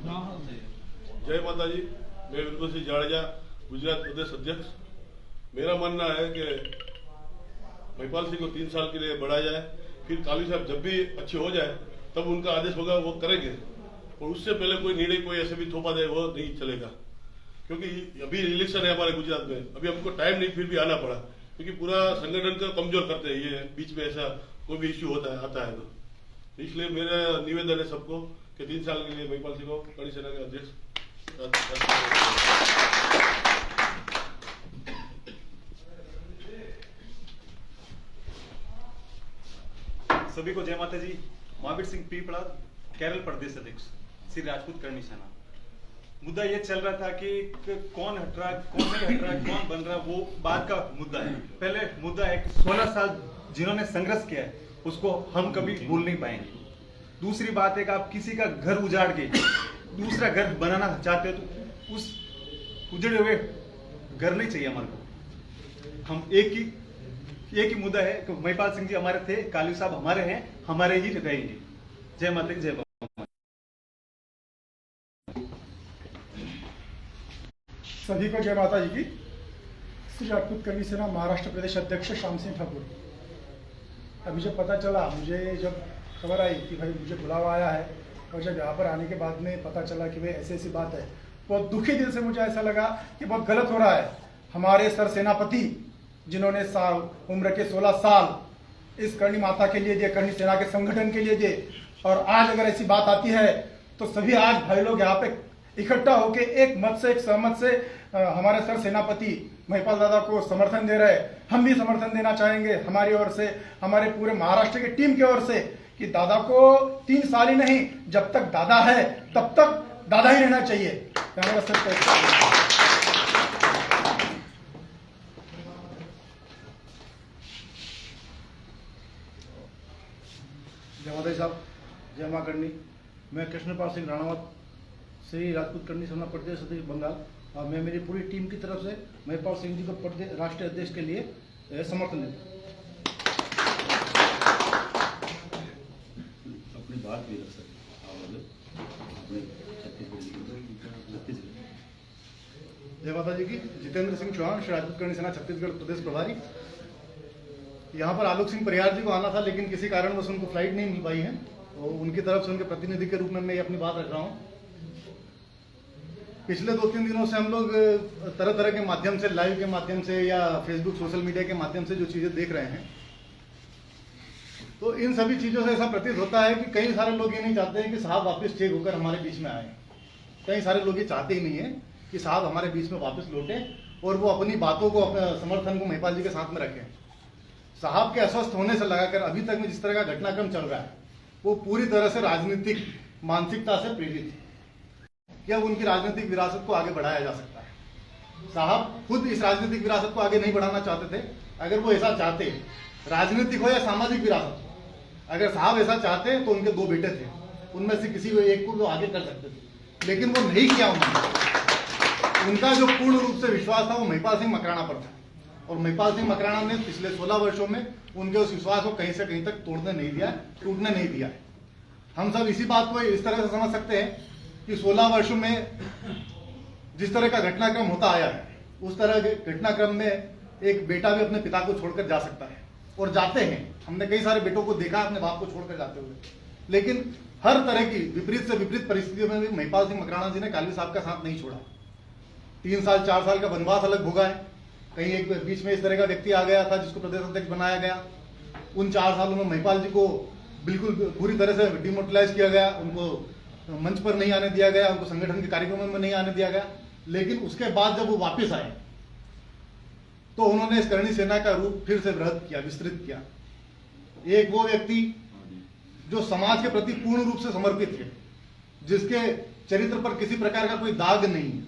जय माता जी। मैं विनोद सिंह जाडेजा, गुजरात प्रदेश अध्यक्ष। मेरा मानना है कि महिपाल सिंह को 3 साल के लिए बढ़ाया जाए, फिर काली साहब जब भी अच्छे हो जाए तब उनका आदेश होगा वो करेंगे, और उससे पहले कोई निर्णय कोई ऐसे भी थोपा दे वो नहीं चलेगा। क्योंकि अभी इलेक्शन है हमारे गुजरात में, अभी हमको टाइम नहीं फिर भी आना पड़ा, क्योंकि पूरा संगठन को कमजोर करते हैं ये बीच में ऐसा कोई भी इश्यू आता है तो इसलिए मेरा निवेदन है सबको कि 3 साल के लिए महिपाल सिंह को कड़ी सेना के अध्यक्ष। सभी को जय माता जी। महावीर सिंह पीपड़ा, केरल प्रदेश अध्यक्ष, श्री राजपूत करनी सेना। मुद्दा ये चल रहा था कि कौन हट रहा, कौन नहीं हट रहा, कौन बन रहा, वो बाद का मुद्दा है। पहले मुद्दा है 16 साल जिन्होंने संघर्ष किया है उसको हम कभी भूल नहीं पाएंगे। दूसरी बात है कि आप किसी का घर उजाड़ के दूसरा घर बनाना चाहते हो तो उस उजड़े हुए घर नहीं चाहिए हमारे को। हम एक ही मुद्दा है कि महिपाल सिंह जी हमारे थे, काली साहब हमारे हैं, हमारे ही रहेंगे। जय माता दी, जय बाबा। सभी को जय माता जी की। श्री राजपूत करनी सेना महाराष्ट्र प्रदेश अध्यक्ष श्याम सिंह ठाकुर। अभी जब पता चला, मुझे जब खबर आई कि भाई मुझे बुलावा आया है, और जब यहाँ पर आने के बाद में पता चला कि भाई ऐसी बात है, बहुत दुखी दिल से मुझे ऐसा लगा कि बहुत गलत हो रहा है। हमारे सर सेनापति जिन्होंने उम्र के 16 साल इस करनी माता के लिए दिए, करनी सेना के संगठन के लिए दिए, और आज अगर ऐसी बात आती है तो सभी आज भाई लोग यहाँ पे इकट्ठा होकर एक मत से, एक सहमत से हमारे सर सेनापति महिपाल दादा को समर्थन दे रहे हैं। हम भी समर्थन देना चाहेंगे हमारी ओर से, हमारे पूरे महाराष्ट्र की टीम की ओर से, कि दादा को 3 साल ही नहीं, जब तक दादा है तब तक दादा ही रहना चाहिए। हमारा सर जय माता साहब, जय मां करनी। मैं कृष्णपाल सिंह राणावत, श्री राजपूत करनी सेना प्रदेश अध्यक्ष बंगाल, और मैं मेरी पूरी टीम की तरफ से महिपाल सिंह जी को राष्ट्रीय अध्यक्ष के लिए समर्थन देता हूँ। अपनी बात भी रख सकते। जय माता जी की। जितेंद्र सिंह चौहान, श्री राजपूत करनी सेना छत्तीसगढ़ प्रदेश प्रभारी। यहाँ पर आलोक सिंह परिहार जी को आना था, लेकिन किसी कारणवश उनको फ्लाइट नहीं मिल पाई है, और उनकी तरफ से उनके प्रतिनिधि के रूप में मैं अपनी बात रख रहा हूँ। पिछले 2-3 दिनों से हम लोग तरह तरह के माध्यम से, लाइव के माध्यम से या फेसबुक सोशल मीडिया के माध्यम से जो चीजें देख रहे हैं, तो इन सभी चीजों से ऐसा प्रतीत होता है कि कई सारे लोग ये नहीं चाहते हैं कि साहब वापस चेक होकर हमारे बीच में आए। कई सारे लोग ये चाहते ही नहीं है कि साहब हमारे बीच में वापस लौटे और वो अपनी बातों को, अपने समर्थन को महिपाल जी के साथ में रखें। साहब के अस्वस्थ होने से लगाकर अभी तक में जिस तरह का घटनाक्रम चल रहा है, वो पूरी तरह से राजनीतिक मानसिकता से प्रेरित है। या उनकी राजनीतिक विरासत को आगे बढ़ाया जा सकता है। साहब खुद इस राजनीतिक विरासत को आगे नहीं बढ़ाना चाहते थे। अगर वो ऐसा चाहते, राजनीतिक हो या सामाजिक विरासत हो, अगर साहब ऐसा चाहते तो उनके 2 बेटे थे, उनमें से किसी एक को वो आगे कर सकते थे, लेकिन वो नहीं किया उन्होंने। उनका जो पूर्ण रूप से विश्वास था वो महिपाल सिंह मकराना पर था, और महिपाल सिंह मकराना ने पिछले 16 वर्षों में उनके उस विश्वास को कहीं से कहीं तक तोड़ने नहीं दिया, टूटने नहीं दिया। हम सब इसी बात को इस तरह से समझ सकते हैं कि 16 वर्षों में जिस तरह का घटनाक्रम होता आया है, उस तरह के घटनाक्रम में एक बेटा भी अपने पिता को छोड़कर जा सकता है, और जाते हैं। हमने कई सारे बेटों को देखा अपने बाप को छोड़कर जाते हुए, लेकिन हर तरह की विपरीत से विपरीत परिस्थितियों में भी महिपाल सिंह मकराना जी ने काली साहब का साथ नहीं छोड़ा। 3 साल 4 साल का वनवास अलग भोगा है। कहीं एक बीच में इस तरह का व्यक्ति आ गया था जिसको प्रदेश अध्यक्ष बनाया गया। उन 4 सालों में महिपाल जी को बिल्कुल पूरी तरह से डिमोटलाइज किया गया, उनको मंच पर नहीं आने दिया गया, उनको संगठन के कार्यक्रमों में नहीं आने दिया गया। लेकिन उसके बाद जब वो वापस आए तो उन्होंने इस करनी सेना का रूप फिर से वृहद किया, विस्तृत किया। एक वो व्यक्ति जो समाज के प्रति पूर्ण रूप से समर्पित है, जिसके चरित्र पर किसी प्रकार का कोई दाग नहीं है,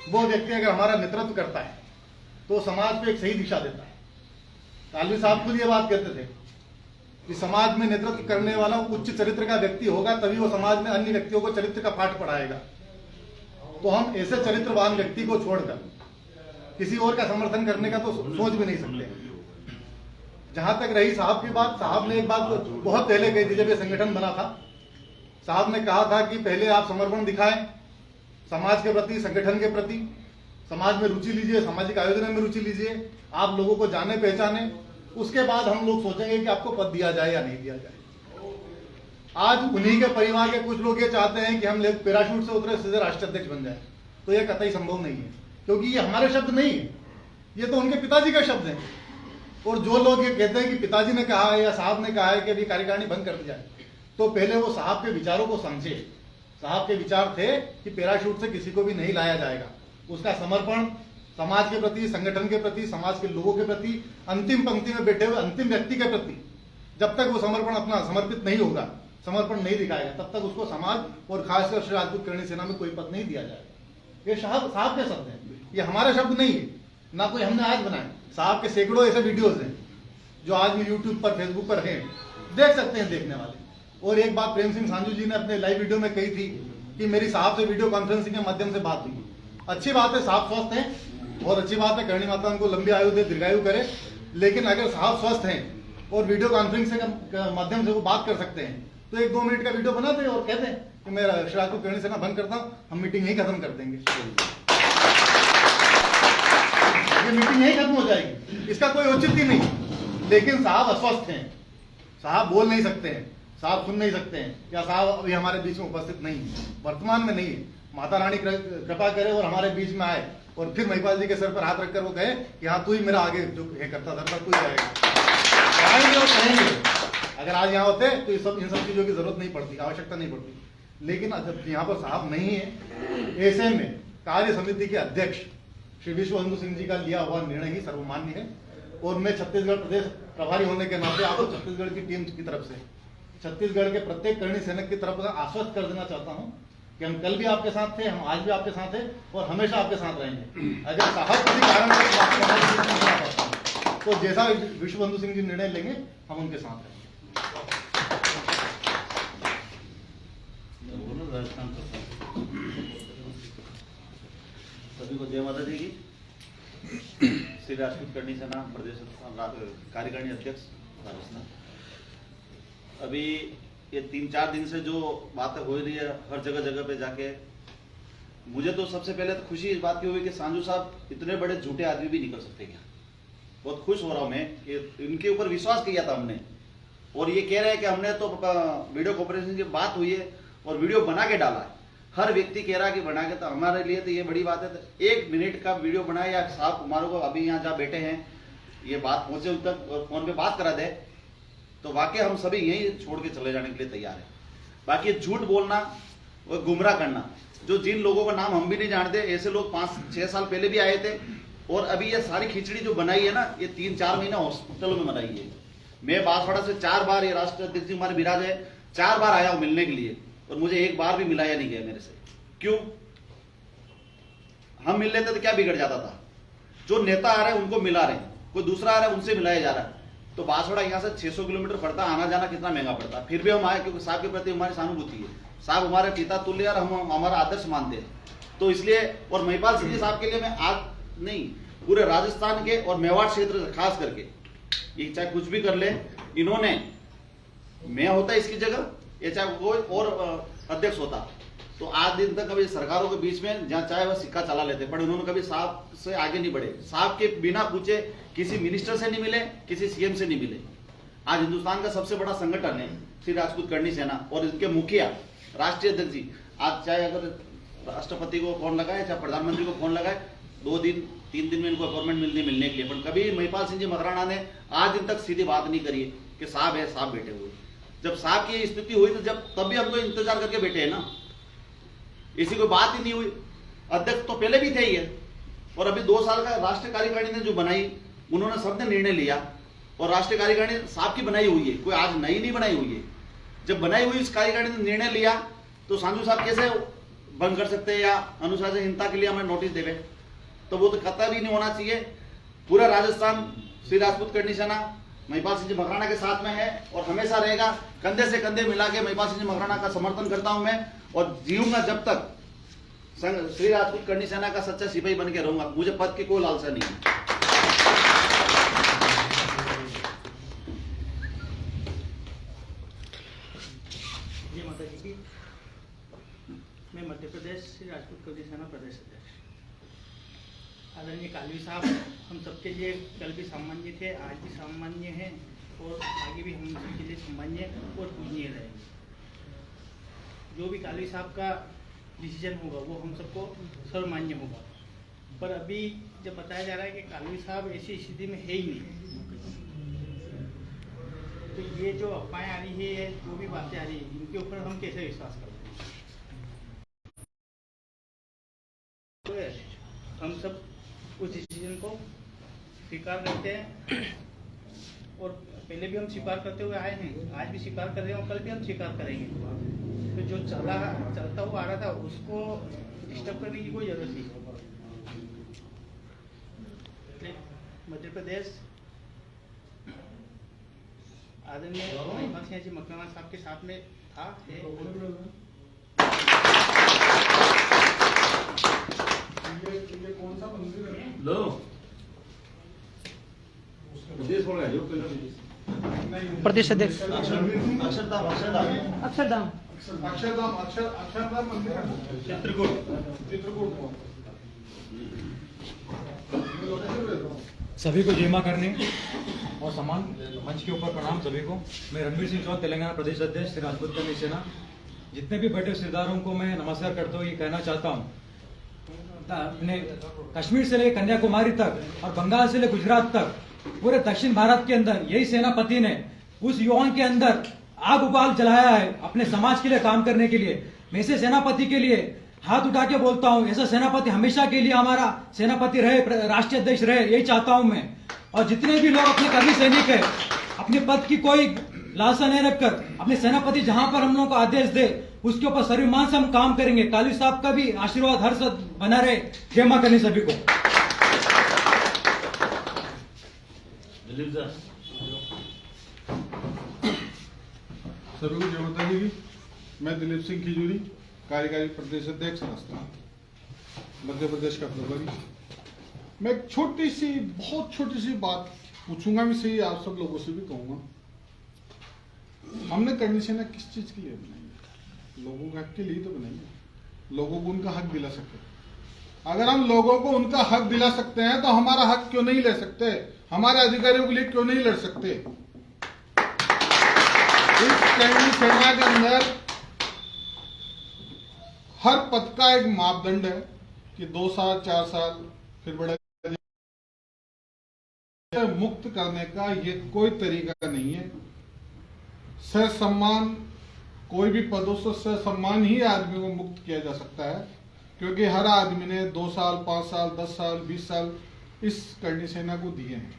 वो व्यक्ति अगर हमारा नेतृत्व करता है तो समाज को एक सही दिशा देता है। कालवी साहब खुद ये बात कहते थे कि समाज में नेतृत्व करने वाला उच्च चरित्र का व्यक्ति होगा, तभी वो समाज में अन्य व्यक्तियों को चरित्र का पाठ पढ़ाएगा। तो हम ऐसे चरित्रवान व्यक्ति को छोड़कर किसी और का समर्थन करने का तो सोच भी नहीं सकते। जहां तक रही साहब की बात, साहब ने एक बात बहुत पहले कही थी जब ये संगठन बना था। साहब ने कहा था कि पहले आप समर्पण दिखाएं समाज के प्रति, संगठन के प्रति, समाज में रुचि लीजिए, सामाजिक आयोजन में रुचि लीजिए, आप लोगों को जाने पहचाने, उसके बाद हम लोग सोचेंगे कि आपको पद दिया जाए या नहीं दिया जाए। आज उन्हीं के परिवार के कुछ लोग ये चाहते हैं कि हम पैराशूट से उतरे सीधे राष्ट्रीय अध्यक्ष बन जाए, तो यह कतई संभव नहीं है, क्योंकि ये हमारे शब्द नहीं है, ये तो उनके पिताजी का शब्द है। और जो लोग ये कहते हैं कि पिताजी ने कहा है या साहब ने कहा है कि अभी कार्यकारिणी बंद कर दी जाए, तो पहले वो साहब के विचारों को समझे। साहब के विचार थे कि पैराशूट से किसी को भी नहीं लाया जाएगा, उसका समर्पण समाज के प्रति, संगठन के प्रति, समाज के लोगों के प्रति, अंतिम पंक्ति में बैठे हुए अंतिम व्यक्ति के प्रति, जब तक वो समर्पण अपना समर्पित नहीं होगा, समर्पण नहीं दिखाएगा, तब तक उसको समाज और खासकर श्री राजपूत करणी सेना में कोई पद नहीं दिया जाएगा। ये साहब के शब्द हैं, ये हमारे शब्द नहीं है, ना कोई हमने आज बनाए। साहब के सैकड़ों ऐसे वीडियोज हैं जो आज भी यूट्यूब पर, फेसबुक पर हैं, देख सकते हैं देखने वाले। और एक बात प्रेम सिंह सांझू जी ने अपने लाइव वीडियो में कही थी कि मेरी साहब से वीडियो कॉन्फ्रेंसिंग के माध्यम से बात हुई। अच्छी बात है, साहब स्वस्थ हैं, और अच्छी बात है, करणी माता उनको लंबी आयु दे, दीर्घायु करे। लेकिन अगर साहब स्वस्थ हैं और वीडियो कॉन्फ्रेंसिंग के माध्यम से वो बात कर सकते हैं, तो 1-2 मिनट का वीडियो बना दें और कह दें कि मैं श्री राजपूत करणी सेना बंद करता हूं, हम मीटिंग यही खत्म कर देंगे, ये मीटिंग यही खत्म हो जाएगी, इसका कोई औचित्य नहीं। लेकिन साहब अस्वस्थ हैं, साहब बोल नहीं सकते हैं, साहब सुन नहीं सकते हैं, या साहब अभी हमारे बीच में उपस्थित नहीं है, वर्तमान में नहीं है। माता रानी कृपा करे और हमारे बीच में आए और फिर महिपाल जी के सर पर हाथ रखकर वो कहे कि हाँ तू ही मेरा आगे जो ये करता था तू ही जाएगा, आएंगे और कहेंगे। अगर आज यहाँ होते तो इन सब चीजों की जरूरत नहीं पड़ती, आवश्यकता नहीं पड़ती। लेकिन जब यहाँ पर साहब नहीं है, ऐसे में कार्य समिति के अध्यक्ष श्री विश्व हिंदू सिंह जी का लिया हुआ निर्णय ही सर्वमान्य है। और मैं छत्तीसगढ़ प्रदेश प्रभारी होने के नाते आपको छत्तीसगढ़ की टीम की तरफ से, छत्तीसगढ़ के प्रत्येक करणी सैनिक की तरफ से आश्वस्त कर देना चाहता हूं कि हम कल भी आपके साथ थे, हम आज भी आपके साथ हैं और हमेशा आपके साथ रहेंगे। अगर साहब किसी कारण से बात करना नहीं आ पाता, तो जैसा विश्व बंधु सिंह जी निर्णय लेंगे हम उनके साथ रहेंगे। सभी को जय माता दी की। श्री राजपूत करणी सेना प्रदेश कार्यकारिणी अध्यक्ष राजस्थान। अभी ये 3-4 दिन से जो बातें हो रही है हर जगह पे जाके, मुझे तो सबसे पहले तो खुशी इस बात की हुई कि सांझू साहब इतने बड़े झूठे आदमी भी निकल सकते क्या। बहुत खुश हो रहा हूं मैं कि इनके ऊपर विश्वास किया था हमने, और ये कह रहे हैं कि हमने तो वीडियो कॉन्फ्रेंसिंग की बात हुई है और वीडियो बना के डाला है। हर व्यक्ति कह रहा है कि बना के, तो हमारे लिए तो ये बड़ी बात है। तो 1 मिनट का वीडियो बनाए या साहब कुमारों को अभी यहाँ जहाँ बैठे हैं ये बात पहुंचे उन तक और फोन पे बात करा दे, तो वाकई हम सभी यही छोड़ के चले जाने के लिए तैयार है। बाकी झूठ बोलना और गुमराह करना, जो जिन लोगों का नाम हम भी नहीं जानते, ऐसे लोग 5-6 साल पहले भी आए थे, और अभी ये सारी खिचड़ी जो बनाई है ना, ये 3-4 महीना हॉस्पिटलों में बनाई है। मैं बांसवाड़ा से 4 बार, ये राष्ट्रीय अध्यक्ष जी हमारे विराज है, 4 बार आया हूं मिलने के लिए, और मुझे 1 बार भी मिलाया नहीं गया मेरे से। क्यों? हम मिल लेते तो क्या बिगड़ जाता था? जो नेता आ रहे हैं उनको मिला रहे, कोई दूसरा आ रहा है उनसे मिलाया जा रहा है। तो बांसवाड़ा यहाँ से 600 किलोमीटर पड़ता, आना जाना कितना महंगा पड़ता, फिर भी हम आए क्योंकि साहब के प्रति हमारी सहानुभूति है। साहब हमारे पिता तुल्य और हम हमारा आदर्श मानते हैं, तो इसलिए। और महिपाल सिंह जी साहब के लिए मैं आज नहीं, पूरे राजस्थान के और मेवाड़ क्षेत्र खास करके, ये चाहे कुछ भी कर ले, इन्होंने, मैं होता इसकी जगह, ये चाहे कोई और अध्यक्ष होता, तो आज दिन तक कभी सरकारों के बीच में जहाँ चाहे वह सिक्का चला लेते, पर उन्होंने कभी साहब से आगे नहीं बढ़े। साहब के बिना पूछे किसी मिनिस्टर से नहीं मिले, किसी सीएम से नहीं मिले। आज हिंदुस्तान का सबसे बड़ा संगठन है श्री राजपूत करणी सेना, और इनके मुखिया राष्ट्रीय अध्यक्ष जी, आज चाहे अगर राष्ट्रपति को फोन लगाए, चाहे प्रधानमंत्री को फोन लगाए, 2 दिन 3 दिन में इनको अपॉइंटमेंट मिलने के लिए, पर कभी महिपाल सिंह जी मकराना ने आज दिन तक सीधी बात नहीं करी कि साहब है, साहब बैठे हुए। जब साहब की स्थिति हुई तो तब भी हम तो इंतजार करके बैठे हैं ना, इसी कोई बात ही नहीं हुई। अध्यक्ष तो पहले भी थे ही है, और अभी 2 साल का राष्ट्रीय कार्यकारिणी ने जो बनाई, उन्होंने सबने निर्णय लिया, और राष्ट्रीय कार्यकारिणी साहब की बनाई हुई है, कोई आज नई नहीं बनाई हुई है। जब बनाई हुई इस कार्यकारिणी ने निर्णय लिया, तो सांझू साहब कैसे बंद कर सकते हैं या अनुशासनहीनता के लिए हमें नोटिस देवे? तो वो तो कतई भी नहीं होना चाहिए। पूरा राजस्थान श्री राजपूत करणी सेना महिपाल सिंह जी मकराना के साथ में है और हमेशा रहेगा। कंधे से कंधे मिला के महिपाल सिंह जी मकराना का समर्थन करता हूं मैं, और जीऊंगा जब तक श्री राजपूत करणी सेना का सच्चा सिपाही बन के रहूंगा। मुझे पद की कोई लालसा नहीं है। जय माता जी की। मध्य प्रदेश से राजपूत कर्णी सेना प्रदेश अध्यक्ष आदरणीय कालवी साहब हम सबके लिए कल भी सामान्य थे, आज भी सामान्य हैं और आगे भी हम सबके लिए सामान्य और पूजनीय रहेंगे। जो भी कालवी साहब का डिसीजन होगा वो हम सबको सर्वमान्य होगा। पर अभी जब बताया जा रहा है कि कालवी साहब ऐसी स्थिति में है ही नहीं, तो ये जो अफवाहें आ रही है, जो भी बातें आ रही है, इनके ऊपर हम कैसे विश्वास करते हैं? तो हम सब उस डिसीजन को स्वीकार करते हैं और पहले भी हम स्वीकार करते हुए आए हैं, आज भी स्वीकार कर रहे हैं और कल भी हम स्वीकार करेंगे। तो जो चलता हुआ आ रहा था उसको डिस्टर्ब करने की कोई जरूरत नहीं। मध्य प्रदेश आदरणीय महिपाल सिंह जी मकवाना साहब के साथ में था है। ये कौन सा मंदिर है? लो प्रदेश बोल रहा है प्रदेश अध्यक्ष अक्षरधाम अक्षरधाम अक्षरधाम मंदिर है, चित्रकूट। सभी को जय मां करने और सम्मान मंच के ऊपर प्रणाम सभी को। मैं रणवीर सिंह चौहान, तेलंगाना प्रदेश अध्यक्ष श्री राजपूत कर्णी सेना। जितने भी बैठे रिश्तेदारों को मैं नमस्कार करता हूँ। ये कहना चाहता हूँ, अपने कश्मीर से लेकर कन्याकुमारी तक और बंगाल से लेकर गुजरात तक पूरे दक्षिण भारत के अंदर यही सेनापति ने उस युवाओं के अंदर आग उबाल जलाया है अपने समाज के लिए काम करने के लिए। मैं ऐसे सेनापति के लिए हाथ उठा के बोलता हूँ, ऐसा सेनापति हमेशा के लिए हमारा सेनापति रहे, राष्ट्रीय अध्यक्ष रहे, यही चाहता हूँ मैं। और जितने भी लोग अपने कर्मी सैनिक है, अपने पद की कोई लालसा नहीं रखकर अपने सेनापति जहां पर हम लोगों को आदेश दे उसके ऊपर सर्वमान से हम काम करेंगे। काली साहब का भी आशीर्वाद हर सद बना रहे। जय मां करनी सभी को। सभी को जय माता दी। मैं दिलीप सिंह खिजूरी, कार्यकारी प्रदेश अध्यक्ष राजस्थान मध्य प्रदेश का प्रभारी। मैं एक छोटी सी, बहुत छोटी सी बात पूछूंगा भी सही, आप सब लोगों से भी कहूंगा। हमने कर्णी सेना किस चीज के लिए बनाई है? लोगों के हक के लिए तो बनाई है, लोगों को उनका हक दिला सके। अगर हम लोगों को उनका हक दिला सकते हैं तो हमारा हक क्यों नहीं ले सकते? हमारे अधिकारियों के लिए क्यों नहीं लड़ सकते? इस कर्णी सेना के अंदर हर पद का एक मापदंड है कि 2 साल 4 साल फिर बड़ा मुक्त करने का ये कोई तरीका नहीं है। सह सम्मान, कोई भी पदों से सह सम्मान ही आदमी को मुक्त किया जा सकता है, क्योंकि हर आदमी ने 2 साल 5 साल 10 साल 20 साल इस कर्णी सेना को दिए हैं।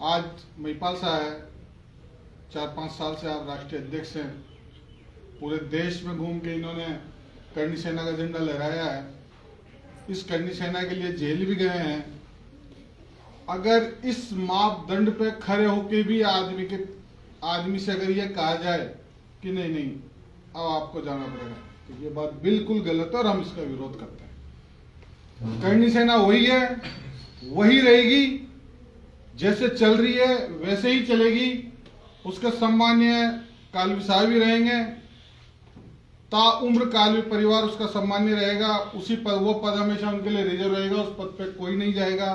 आज महिपाल साहब है, 4-5 साल से आप राष्ट्रीय अध्यक्ष हैं। पूरे देश में घूम के इन्होंने कर्णी सेना का झंडा लहराया है। इस कर्णी सेना के लिए जेल भी गए हैं। अगर इस मापदंड पे खड़े होके भी आदमी से अगर ये कहा जाए कि नहीं नहीं अब आपको जाना पड़ेगा, तो ये बात बिल्कुल गलत है और हम इसका विरोध करते हैं। कर्णी सेना वही है, वही रहेगी, जैसे चल रही है वैसे ही चलेगी। उसके सम्मान्य कालवी साहब भी रहेंगे, ताउम्र कालवी परिवार उसका सम्मान्य रहेगा। उसी पद, वो पद हमेशा उनके लिए रिजर्व रहेगा, उस पद पे कोई नहीं जाएगा।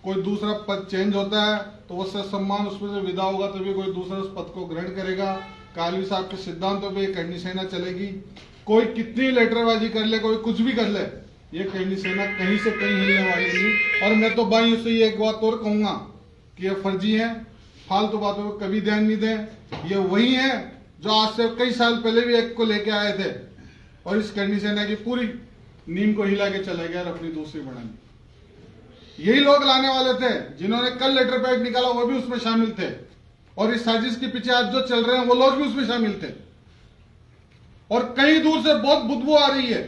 कोई दूसरा पद चेंज होता है तो वो सम्मान उसमें से विदा होगा तभी कोई दूसरा उस पद को ग्रहण करेगा। कालवी साहब के सिद्धांतों पे कर्णी सेना चलेगी। कोई कितनी लेटरबाजी कर ले, कोई कुछ भी कर ले, ये कर्णी सेना कहीं से कहीं हिलने वाली नहीं। और मैं तो भाई से ये एक बात और कहूंगा कि ये फर्जी है, फालतू बातों को कभी ध्यान नहीं दें। ये वही है जो आज से कई साल पहले भी एक को लेके आए थे और इस कर्णी सेना की पूरी नींव को हिला के चले गए और अपनी दूसरी बढ़ानी। यही लोग लाने वाले थे जिन्होंने कल लेटर पैड निकाला, वो भी उसमें शामिल थे। और इस साजिश के पीछे आज जो चल रहे हैं वो लोग भी उसमें शामिल थे। और कई दूर से बहुत बदबू आ रही है,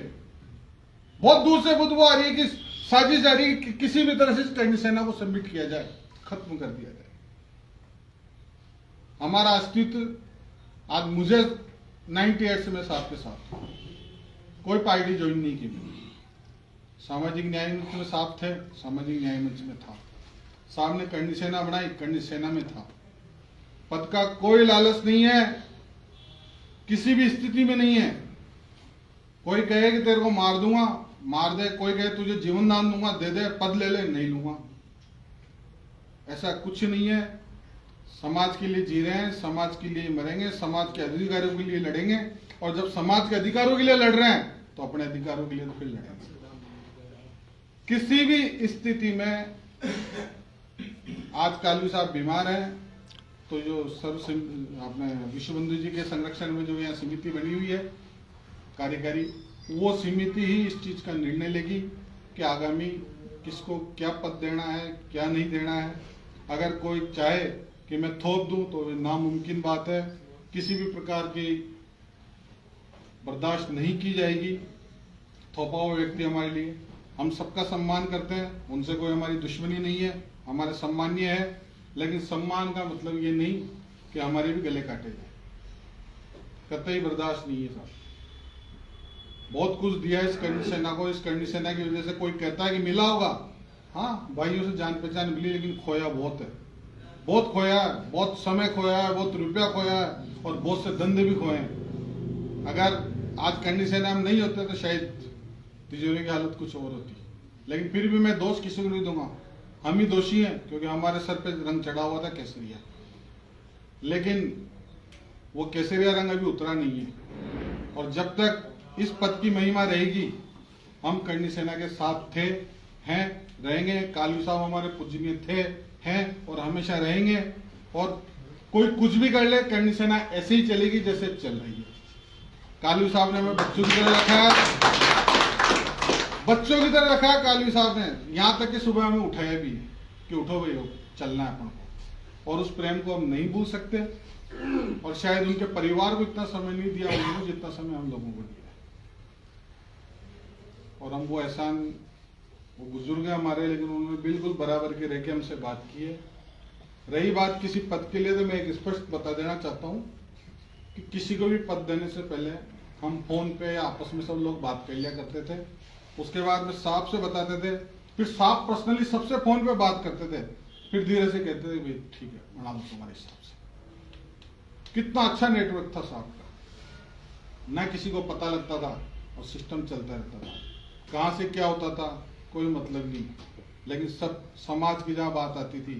बहुत दूर से बदबू आ रही है कि साजिश आ रही है कि किसी भी तरह से इस कर्णी सेना को सबमिट किया जाए, खत्म कर दिया जाए। हमारा अस्तित्व आज मुझे 98 से मैं साथ के साथ कोई पार्टी ज्वाइन नहीं की। मैंने सामाजिक न्याय मंच में साथ थे, सामाजिक न्याय मंच में था। सामने कर्णी सेना बनाई, कर्णी सेना में था। पद का कोई लालच नहीं है, किसी भी स्थिति में नहीं है। कोई कहे कि तेरे को मार दूंगा, मार दे, कोई कहे तुझे जीवन दान दूंगा, दे दे, पद ले ले, नहीं लूंगा। ऐसा कुछ नहीं है। समाज के लिए जी रहे हैं, समाज के लिए मरेंगे, समाज के अधिकारों के लिए लड़ेंगे, और जब समाज के अधिकारों के लिए लड़ रहे हैं तो अपने अधिकारों के लिए तो फिर लड़ेंगे। किसी भी स्थिति में, आज कालवी साहब बीमार हैं तो जो अपने विश्व बंधु जी के संरक्षण में जो यहाँ समिति बनी हुई है कार्यकारी, वो समिति ही इस चीज का निर्णय लेगी कि आगामी किसको क्या पद देना है, क्या नहीं देना है। अगर कोई चाहे कि मैं थोप दूं तो नामुमकिन बात है, किसी भी प्रकार की बर्दाश्त नहीं की जाएगी। थोपा हुआ व्यक्ति हमारे लिए, हम सबका सम्मान करते हैं, उनसे कोई हमारी दुश्मनी नहीं है, हमारे सम्मानीय है, लेकिन सम्मान का मतलब ये नहीं कि हमारे भी गले काटे जाए, कतई बर्दाश्त नहीं है साहब। बहुत कुछ दिया इस करनी सेना को, इस करनी सेना की वजह से कोई कहता है कि मिला होगा, हाँ भाइयों से जान पहचान मिली, लेकिन खोया बहुत है, बहुत खोया है, बहुत समय खोया है, बहुत रुपया खोया है, और बहुत से धंधे भी खोए हैं। अगर आज करनी सेना में नहीं होते तो शायद तिजोरी की हालत कुछ और होती, लेकिन फिर भी मैं दोष किसी को नहीं दूंगा, हम ही दोषी हैं, क्योंकि हमारे सर पे रंग चढ़ा हुआ था केसरिया, लेकिन वो केसरिया रंग अभी उतरा नहीं है। और जब तक इस पद की महिमा रहेगी, हम करनी सेना के साथ थे, हैं, रहेंगे। कालवी साहब हमारे पूजनीय थे, हैं और हमेशा रहेंगे, और कोई कुछ भी कर ले, करनी सेना ऐसे ही चलेगी जैसे चल रही है। कालवी साहब ने हमें बच्चों की तरह रखा है, बच्चों की तरह रखा है कालवी साहब ने, यहाँ तक कि सुबह हमें उठाया भी है कि उठो भाई, चलना है अपन को, और उस प्रेम को हम नहीं भूल सकते। और शायद उनके परिवार को इतना समय नहीं दिया उन्होंने जितना समय हम लोगों को दिया, और हम वो एहसान, वो बुजुर्ग है हमारे, लेकिन उन्होंने बिल्कुल बराबर के रह के हमसे बात की है। रही बात किसी पद के लिए, तो मैं एक स्पष्ट बता देना चाहता हूँ कि किसी को भी पद देने से पहले हम फोन पे या आपस में सब लोग बात कर लिया करते थे, उसके बाद में साहब से बताते थे, फिर साहब पर्सनली सबसे फोन पे बात करते थे, फिर धीरे से कहते थे भाई ठीक है बना दो तुम्हारे हिसाब से। कितना अच्छा नेटवर्क था साहब का, ना किसी को पता लगता था और सिस्टम चलता रहता था, कहाँ से क्या होता था कोई मतलब नहीं, लेकिन सब समाज की जहाँ बात आती थी,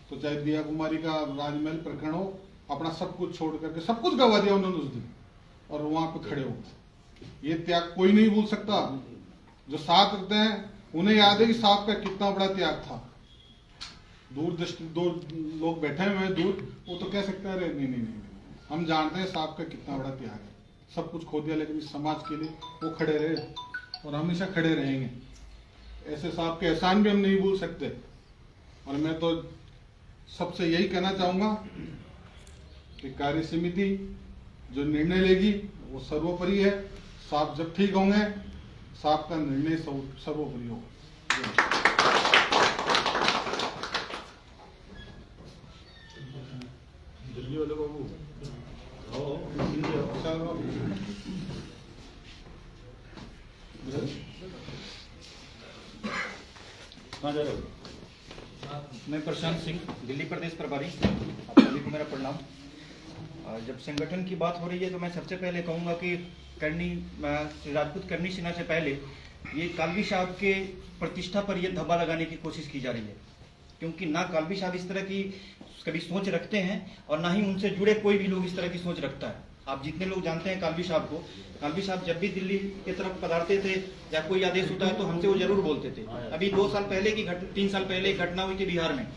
तो चाहे दिया कुमारी का राजमहल प्रकरण हो, अपना सब कुछ छोड़ करके सब कुछ गवा दिया उन्होंने उस दिन, और वहां पे खड़े हो। ये त्याग कोई नहीं भूल सकता। जो साथ रहते हैं उन्हें याद है कि साहब का कितना बड़ा त्याग था। दूरदृष्टि दो लोग बैठे हुए हैं दूर, वो तो कह सकते हैं अरे नहीं, हम जानते हैं साहब का कितना बड़ा त्याग है, सब कुछ खो दिया, लेकिन इस समाज के लिए वो खड़े रहे और हमेशा खड़े रहेंगे। ऐसे साहब के एहसान भी हम नहीं भूल सकते। और मैं तो सबसे यही कहना चाहूंगा कि कार्य समिति जो निर्णय लेगी वो सर्वोपरि है। साहब जब ठीक होंगे, साहब का निर्णय सर्वोपरि होगा। दिल्ली वाले बाबू कहाँ जा रहे हो? मैं प्रशांत सिंह, दिल्ली प्रदेश प्रभारी। आप सभी को मेरा प्रणाम। जब संगठन की बात हो रही है तो मैं सबसे पहले कहूँगा कि राजपूत करनी सेना से पहले ये कालवी साहब के प्रतिष्ठा पर ये धब्बा लगाने की कोशिश की जा रही है, क्योंकि ना कालवी साहब इस तरह की कभी सोच रखते हैं और ना ही उनसे जुड़े कोई भी लोग इस तरह की सोच रखता है। आप जितने लोग जानते हैं कालवी साहब को, कालवी साहब जब भी दिल्ली की तरफ पधारते थे या कोई आदेश होता है तो हमसे वो जरूर बोलते थे। अभी 3 साल पहले एक घटना हुई थी बिहार में,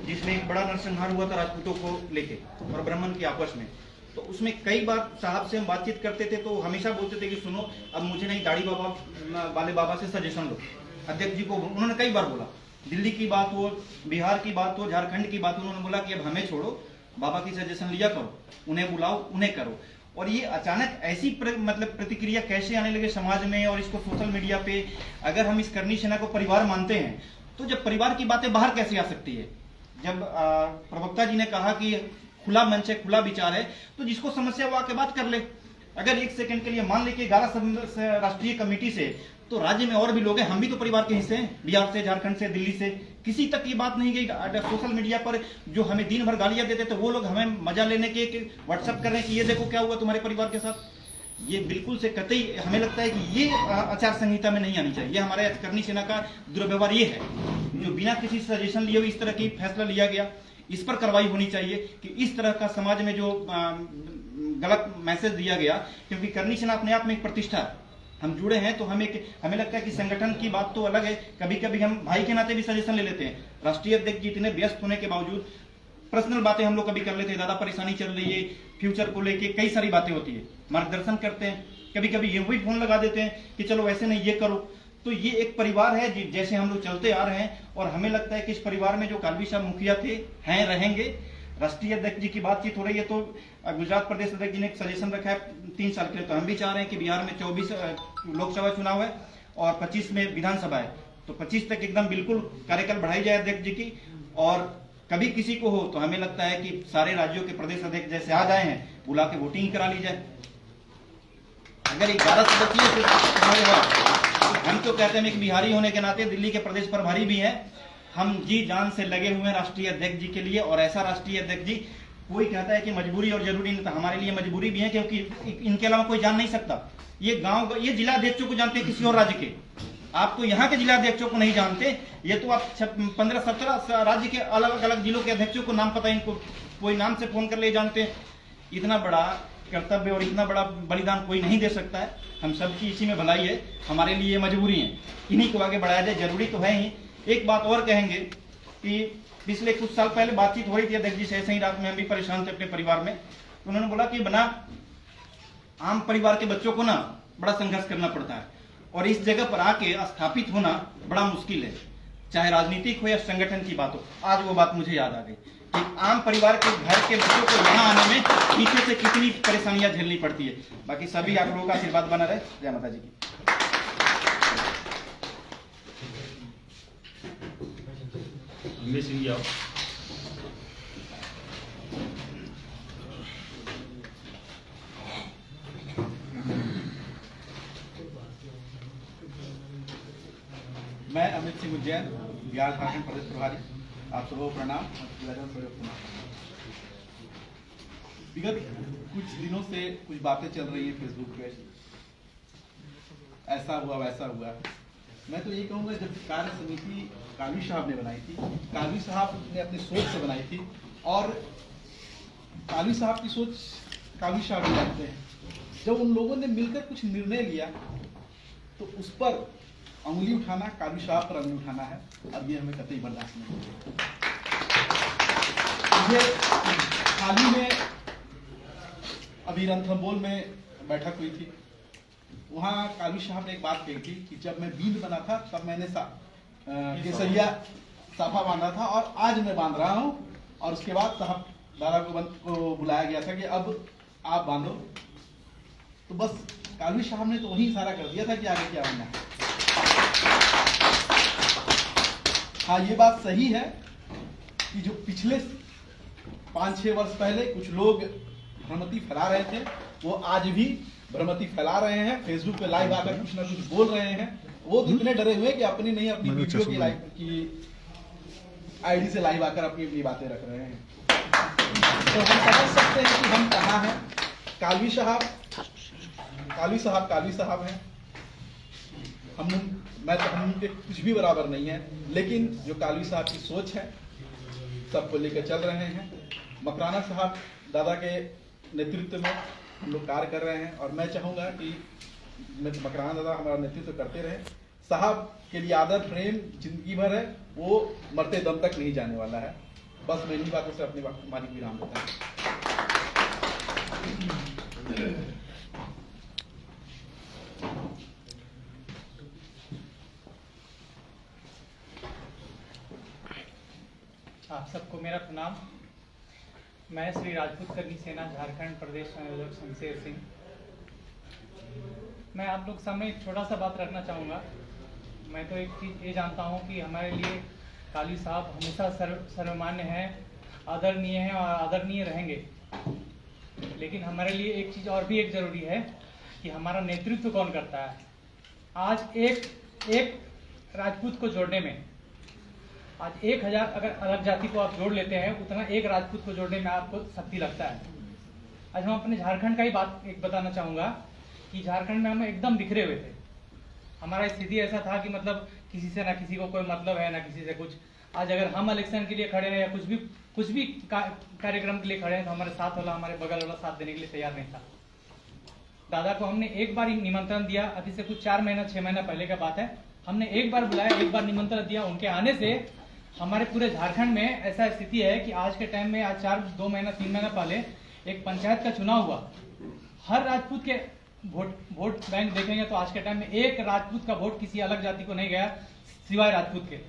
जिसमें एक बड़ा नरसंहार हुआ था राजपूतों को लेके और ब्राह्मण के आपस में। तो उसमें कई बार साहब से हम बातचीत करते थे तो हमेशा बोलते थे कि सुनो, अब मुझे नहीं दाढ़ी बाबा वाले बाबा से सजेशन लो। अध्यक्ष जी को उन्होंने कई बार बोला, दिल्ली की बात हो, बिहार की बात हो, झारखंड की बात हो, उन्होंने बोला कि अब हमें छोड़ो, बाबा की सजेशन लिया करो, उन्हें बुलाओ, उन्हें करो। और ये अचानक ऐसी प्रतिक्रिया कैसे आने लगे समाज में, और इसको सोशल मीडिया पे, अगर हम इस करनी सेना को परिवार मानते हैं तो जब परिवार की बातें बाहर कैसे आ सकती है। जब प्रवक्ता जी ने कहा कि खुला मंच है, खुला विचार है, तो जिसको समस्या वो आके बात कर ले। अगर 1 सेकंड के लिए मान लीजिए 11 राष्ट्रीय कमेटी से, तो राज्य में और भी लोग हैं, हम भी तो परिवार के हिस्से हैं, बिहार से, झारखंड से, दिल्ली से, किसी तक ये बात नहीं गई। सोशल मीडिया पर जो हमें दिन भर गालियां देते थे वो लोग हमें मजा लेने के व्हाट्सएप कर रहे हैं कि ये देखो क्या हुआ तुम्हारे परिवार के साथ। ये बिल्कुल से कतई हमें लगता है कि ये आचार संहिता में नहीं आनी चाहिए। ये हमारे करनी सेना का दुर्व्यवहार ये है जो बिना किसी सजेशन लिए हुए इस तरह की फैसला लिया गया। इस पर कार्रवाई होनी चाहिए कि इस तरह का समाज में जो गलत मैसेज दिया गया, क्योंकि करनी सेना अपने आप में एक प्रतिष्ठा है। हम जुड़े हैं तो हमें लगता है कि संगठन की बात तो अलग है, कभी कभी हम भाई के नाते भी सजेशन ले लेते हैं। राष्ट्रीय अध्यक्ष जी इतने व्यस्त होने के बावजूद पर्सनल बातें हम लोग कभी कर लेते हैं, ज्यादा परेशानी चल रही है, फ्यूचर को लेके कई सारी बातें होती है, मार्गदर्शन करते हैं। कभी कभी ये भी फोन लगा देते हैं कि चलो वैसे नहीं ये करो। तो ये एक परिवार है जैसे हम लोग चलते आ रहे हैं, और हमें लगता है कि इस परिवार में जो कालवी साहब मुखिया थे, हैं, रहेंगे। राष्ट्रीय अध्यक्ष जी की बातचीत हो रही है तो गुजरात प्रदेश अध्यक्ष जी ने एक सजेशन रखा है 3 साल के लिए। तो हम भी चाह रहे हैं कि बिहार में 24 लोकसभा चुनाव है और 25 में विधानसभा है, तो 25 तक एकदम बिल्कुल कार्यकाल बढ़ाई जाए अध्यक्ष जी की। और कभी किसी को हो तो हमें लगता है कि सारे राज्यों के प्रदेश अध्यक्ष जैसे आज आए हैं, बुला के वोटिंग करा ली जाए। अगर 11 सदस्यीय हम तो कहते हैं कि बिहारी होने के नाते दिल्ली के प्रदेश प्रभारी भी हैं, हम जी जान से लगे हुए हैं राष्ट्रीय अध्यक्ष जी के लिए। और ऐसा राष्ट्रीय अध्यक्ष जी, कोई कहता है कि मजबूरी और जरूरी नहीं था, हमारे लिए मजबूरी भी है, क्योंकि इनके अलावा कोई जान नहीं सकता। ये गांव, ये जिला अध्यक्षों को जानते हैं किसी और राज्य के, आप तो यहाँ के जिला अध्यक्षों को नहीं जानते। ये तो आप 15-17 राज्य के अलग अलग जिलों के अध्यक्षों को नाम पता है, इनको कोई नाम से फोन कर ले जानते हैं। इतना बड़ा कर्तव्य और इतना बड़ा बलिदान कोई नहीं दे सकता है। हम सबकी इसी में भलाई है, हमारे लिए मजबूरी है, इन्हीं को आगे बढ़ाया जाए, जरूरी तो है ही। एक बात और कहेंगे कि पिछले कुछ साल पहले बातचीत हो रही थी अध्यक्ष जी से, ऐसे ही रात में हम भी परेशान थे अपने परिवार में, तो उन्होंने बोला कि बना आम परिवार के बच्चों को ना बड़ा संघर्ष करना पड़ता है, और इस जगह पर आके स्थापित होना बड़ा मुश्किल है, चाहे राजनीतिक हो या संगठन की बात हो। आज वो बात मुझे याद आ गई कि आम परिवार के घर के बच्चों को यहाँ आने में पीछे से कितनी परेशानियां झेलनी पड़ती है। बाकी सभी आप लोगों का आशीर्वाद बना रहे। जय माता जी की। सिंह आओ। मैं अमित सिंह उज्जैन, बिहार झारखंड प्रदेश प्रभारी। आप सबको प्रणाम। विगत कुछ दिनों से कुछ बातें चल रही हैं फेसबुक पे, ऐसा हुआ वैसा हुआ। मैं तो ये कहूँगा, जब कार्य समिति कालवी साहब ने बनाई थी, कालवी साहब ने अपनी सोच से बनाई थी, और कालवी साहब की सोच कालवी साहब ही जानते हैं। जब उन लोगों ने मिलकर कुछ निर्णय लिया तो उस पर उंगली उठाना, कालवी साहब पर उंगली उठाना है, अब ये हमें कतई बर्दाश्त नहीं होगा। हाल ही में अभी रणथंबोर में बैठक हुई थी, वहाँ कालवी साहब ने एक बात कही थी कि जब मैं बींद बना था तब मैंने केसरिया साफा बांधा था, और आज मैं बांध रहा हूँ। और उसके बाद साहब दादा को बुलाया गया था कि अब आप बांधो, तो बस कालवी साहब ने तो वही इशारा कर दिया था कि आगे क्या होना है। हाँ, ये बात सही है कि जो पिछले 5-6 वर्ष पहले कुछ लोग भ्रमति फैला रहे थे, वो आज भी भ्रमति फैला रहे हैं, फेसबुक पे लाइव आकर कुछ ना कुछ बोल रहे हैं। वो तो इतने डरे हुए कि अपनी नहीं, अपनी वीडियो की लाइव की आईडी से लाइव आकर अपनी बातें रख रहे हैं। तो हम समझ सकते हैं कि हम कहाँ हैं। कालवी साहब हैं, हम उनके कुछ भी बराबर नहीं है, लेकिन जो कालवी साहब की सोच है सबको लेकर चल रहे हैं। मकराना साहब दादा के नेतृत्व में हम लोग कार्य कर रहे हैं, और मैं चाहूँगा कि मकराना दादा हमारा नेतृत्व करते रहे। साहब के लिए आदर प्रेम जिंदगी भर है, वो मरते दम तक नहीं जाने वाला है। बस मैं इन्हीं बातों से अपनी मालिक विराम देता हूँ। आप सबको मेरा प्रणाम। मैं श्री राजपूत करनी सेना झारखंड प्रदेश संयोजक शमशेर सिंह। मैं आप लोग सामने एक छोटा सा बात रखना चाहूँगा। मैं तो एक चीज़ ये जानता हूँ कि हमारे लिए कालवी साहब हमेशा सर्वमान्य हैं, आदरणीय हैं और आदरणीय रहेंगे। लेकिन हमारे लिए एक चीज़ और भी एक ज़रूरी है कि हमारा नेतृत्व कौन करता है। आज एक राजपूत को जोड़ने में, आज 1000 अगर अलग जाति को आप जोड़ लेते हैं, उतना एक राजपूत को जोड़ने में आपको शक्ति लगता है। आज हम अपने झारखंड का ही बात एक बताना चाहूँगा कि झारखंड में हम एकदम बिखरे हुए थे। हमारा स्थिति ऐसा था कि मतलब किसी से ना किसी को कोई मतलब है, ना किसी से कुछ। आज अगर हम इलेक्शन के लिए खड़े हैं या कुछ भी कार्यक्रम के लिए खड़े हैं तो हमारे साथ वाला, हमारे बगल वाला साथ देने के लिए तैयार नहीं था। दादा को हमने एक बार निमंत्रण दिया, अभी से कुछ 4 महीना 6 महीना पहले का बात है। हमने एक बार बुलाया, एक बार निमंत्रण दिया। उनके आने से हमारे पूरे झारखंड में ऐसा स्थिति है कि आज के टाइम में, आज 2 महीना 3 महीना पहले एक पंचायत का चुनाव हुआ। हर राजपूत के वोट बैंक देखेंगे तो आज के टाइम में एक राजपूत का वोट किसी अलग जाति को नहीं गया सिवाय राजपूत के,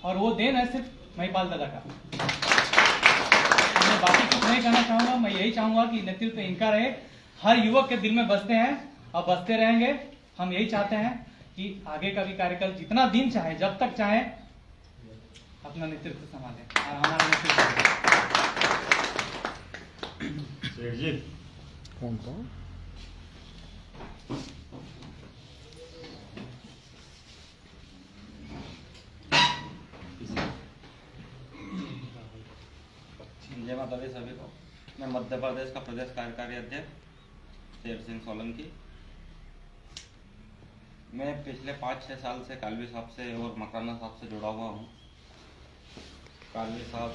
और वो देन है सिर्फ महिपाल दादा का। मैं बाकी कुछ नहीं कहना चाहूंगा, मैं यही चाहूंगा कि नेतृत्व इनका रहे, हर युवक के दिल में बसते हैं और बसते रहेंगे। हम यही चाहते हैं कि आगे का भी कार्यकाल जितना दिन चाहे, जब तक चाहे, अपना नेतृत्व संभालें और हमारा नेतृत्व। जय माता दी सभी को। मैं मध्य प्रदेश का प्रदेश कार्यकारी अध्यक्ष शेर सिंह सोलंकी। मैं पिछले 5-6 साल से कालवी साहब से और मकराना साहब से जुड़ा हुआ हूँ। कालवी साहब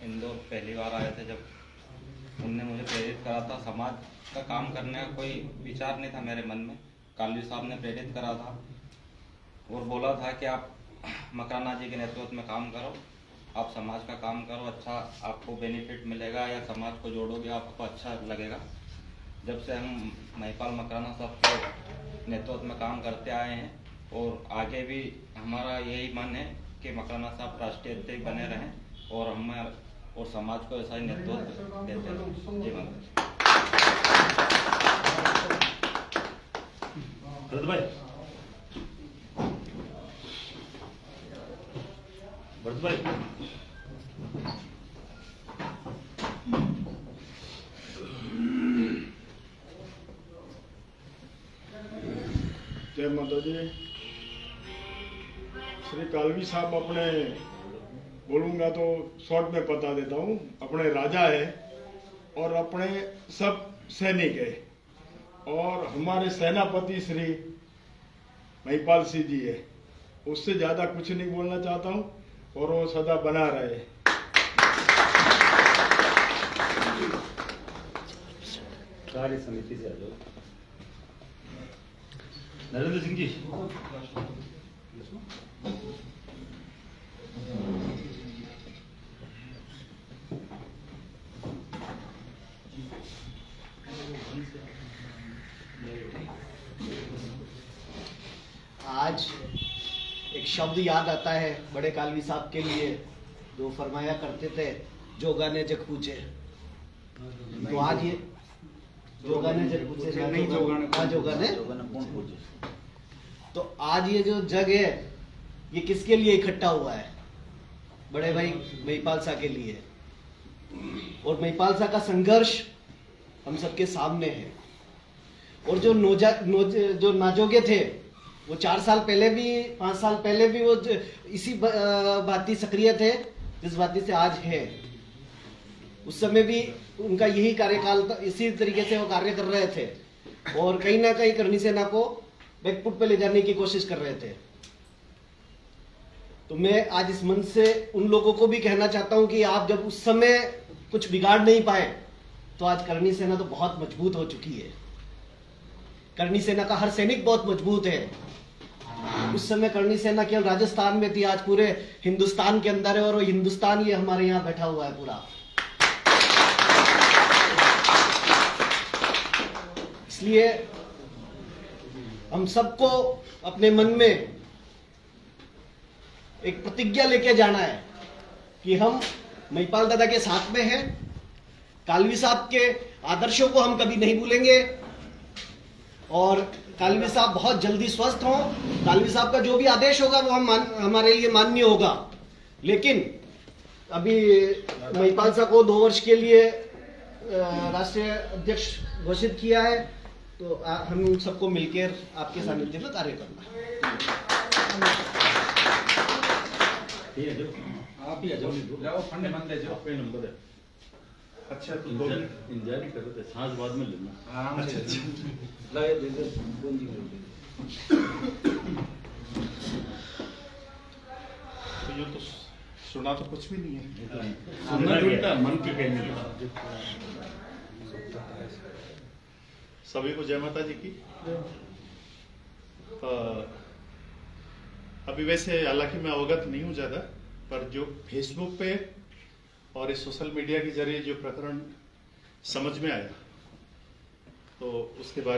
इंदौर पहली बार आए थे जब उनने मुझे प्रेरित करा था। समाज का काम करने का कोई विचार नहीं था मेरे मन में। कालवी साहब ने प्रेरित करा था और बोला था कि आप मकराना जी के नेतृत्व में काम करो, आप समाज का काम करो, अच्छा आपको बेनिफिट मिलेगा या समाज को जोड़ोगे आपको अच्छा लगेगा। जब से हम महिपाल मकराना साहब के नेतृत्व में काम करते आए हैं और आगे भी हमारा यही मन है कि मकराना साहब राष्ट्रीय अध्यक्ष बने रहें और हम और समाज को ऐसा ही नेतृत्व देते रहें। जय माता। जय माता जी। श्री कालवी साहब अपने बोलूंगा तो शॉर्ट में बता देता हूँ, अपने राजा है और अपने सब सैनिक है और हमारे सेनापति श्री महिपाल सिंह जी है। उससे ज्यादा कुछ नहीं बोलना चाहता हूँ और वो सदा बना रहे। कार्य समिति से आ जाओ। नरेंद्र सिंह जी। आज एक शब्द याद आता है बड़े कालवी साहब के लिए, जो फरमाया करते थे, जोगा ने जग पूछे। तो आज ये जोगा ने जग पूछे नहीं, जोगा ने कौन पूछे। तो आज ये जो जग है ये किसके लिए इकट्ठा हुआ है? बड़े भाई महिपाल शाह के लिए। और महिपाल शाह का संघर्ष हम सबके सामने है। और जो जो नाजोगे थे वो 4 साल पहले भी, 5 साल पहले भी वो इसी बाती सक्रिय थे जिस बाती से आज है। उस समय भी उनका यही कार्यकाल था, इसी तरीके से वो कार्य कर रहे थे और कहीं ना कहीं करनी सेना को बैकफुट पे ले जाने की कोशिश कर रहे थे। तो मैं आज इस मंच से उन लोगों को भी कहना चाहता हूं कि आप जब उस समय कुछ बिगाड़ नहीं पाए तो आज करनी सेना तो बहुत मजबूत हो चुकी है। करनी सेना का हर सैनिक बहुत मजबूत है। उस समय करनी सेना केवल राजस्थान में थी, आज पूरे हिंदुस्तान के अंदर है और वो हिंदुस्तान ये हमारे यहाँ बैठा हुआ है पूरा। इसलिए हम सबको अपने मन में एक प्रतिज्ञा लेके जाना है कि हम महिपाल दादा के साथ में हैं। कालवी साहब के आदर्शों को हम कभी नहीं भूलेंगे और कालवी साहब बहुत जल्दी स्वस्थ हों। कालवी साहब का जो भी आदेश होगा वो हमारे लिए मान्य होगा। लेकिन अभी महिपाल साहब को 2 वर्ष के लिए राष्ट्रीय अध्यक्ष घोषित किया है, तो हम सबको मिलकर आपके सानिध्य में कार्य करना है। आप ही आ जाओ, फंड बंद है जो नंबर है। अच्छा तो दो इंतजार ही करो तो सांस बाद में लेना। आराम से तो ये तो सुना तो कुछ भी नहीं है। सुनना ढूंढता मन की कहने लगा। सभी को जय माता जी की। अभी वैसे हालांकि मैं अवगत नहीं हूँ ज़्यादा, पर जो फेसबुक पे और इस सोशल मीडिया के जरिए जो प्रकरण समझ में आया तो उसके बारे